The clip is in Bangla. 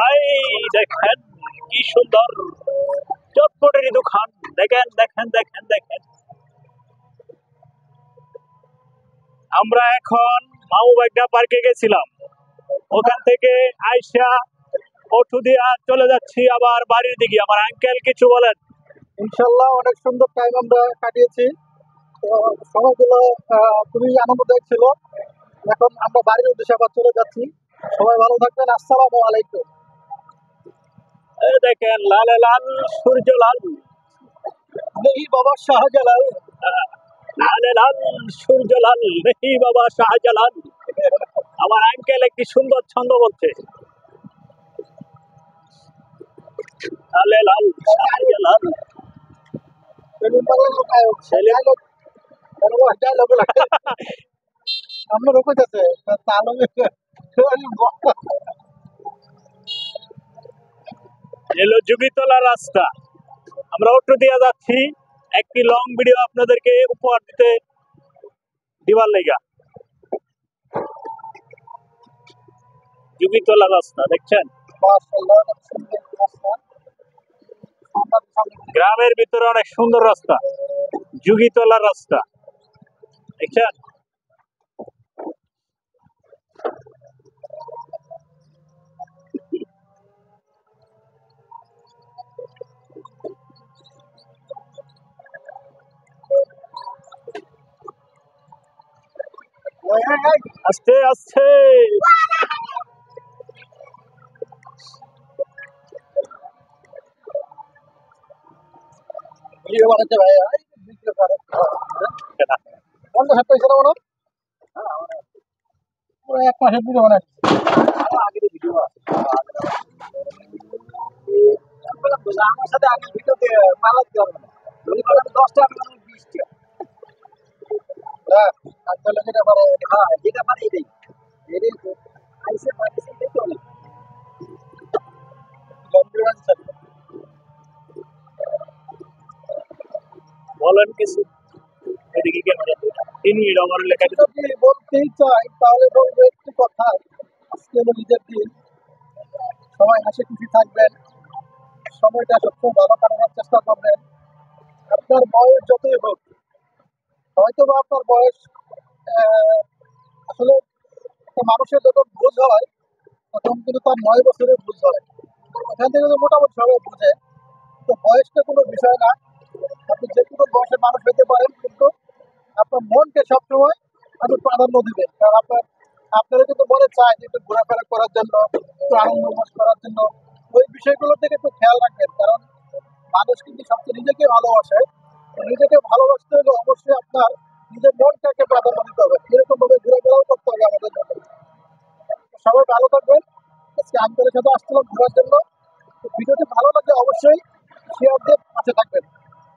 আই দেখেন কি সুন্দর চটপটের দোকান। দেখেন দেখেন দেখেন দেখেন। আমরা এখন মামুবাগদা পার্কে গেছিলাম, ওখান থেকে আইসা অটো দিয়া চলে যাচ্ছি আবার বাড়ির দিকে। আমার আঙ্কেল কিছু বলেন। ইনশাল্লাহ অনেক সুন্দর টাইম আমরা কাটিয়েছি। তো সময়গুলো খুবই আনন্দদায়ক ছিল। এখন আমরা বাড়ির উদ্দেশ্যে আবার চলে যাচ্ছি। সবাই ভালো থাকবেন। আসসালামু আলাইকুম। এই দেখেন লালে লাল সূর্য লাল, নেই বাবা শাহজালাল। লালে লাল সূর্য লাল, নেই বাবা শাহজালাল। আমার আঙ্কেল একটি সুন্দর ছন্দ বলছে, লালে লাল শাহজালাল। আমরা রোকে যাচ্ছে এলো যুগীতলা রাস্তা। আমরা অটো দিয়ে যাচ্ছি, একটি লং ভিডিও আপনাদেরকে উপহার দিবার লেগা। যুগীতলা রাস্তা দেখছেন, গ্রামের ভিতরে অনেক সুন্দর রাস্তা, যুগীতলা রাস্তা দেখছেন। আস্তে আস্তে ভিডিও বানাতে ভাই পঞ্চাশ হাজার টাকা মনে এক মাসের ভিডিও বানাচ্ছি। আগের ভিডিও আমার সাথে আগের ভিডিওতে মালা দিতে হবে না, 10 টাকা 20 টাকা। হ্যাঁ তাহলে যেটা পারে, হ্যাঁ যেটা পারে এটাই আইসে পাইছে এটাই তো অনেক বলেন কিছু। এদিকে ক্যামেরা 3 মিনিট আমার লেখা দিতে। যদি বলতেই চাই তাহলে বলবো একটি কথা, আজকে হলো নিজের দিন, সবাই হাসি খুশি থাকবেন, সময়টা সবসময় ভালো কাটানোর চেষ্টা করবেন। আপনার বয়স যতই হোক, হয়তো বা আপনার বয়স আসলে একটা মানুষের যখন ভুল হয় তখন কিন্তু তার 9 বছরের ভুল হয়, এখান থেকে তো মোটামুটি সবাই বুঝে। তো বয়সটা কোনো বিষয় না, আপনি যে কোনো বয়সের মানুষ হতে পারেন, কিন্তু আপনার মনকে সবসময় আপনি প্রাধান্য দিবেন। কারণ আপনারা কিন্তু মনে চায় যে একটু ঘোরাফেরা করার জন্য, একটু আনন্দ উল্লাস করার জন্য, ওই বিষয়গুলোর দিকে একটু খেয়াল রাখবেন। কারণ মানুষ কিন্তু সবচেয়ে নিজেকে ভালোবাসে। নিজেকে ভালোবাসতে হলে অবশ্যই আপনার নিজের মনটাকে প্রাধান্য দিতে হবে, এরকম ভাবে ঘোরাফেরাও করতে হবে আমাদের জন্য। সবাই ভালো থাকবেন। আজকে আঙ্কেলের সাথে আসছিলাম ঘোরার জন্য। ভিডিওটি ভালো লাগলে অবশ্যই শেয়ার দিয়ে পাশে থাকবেন।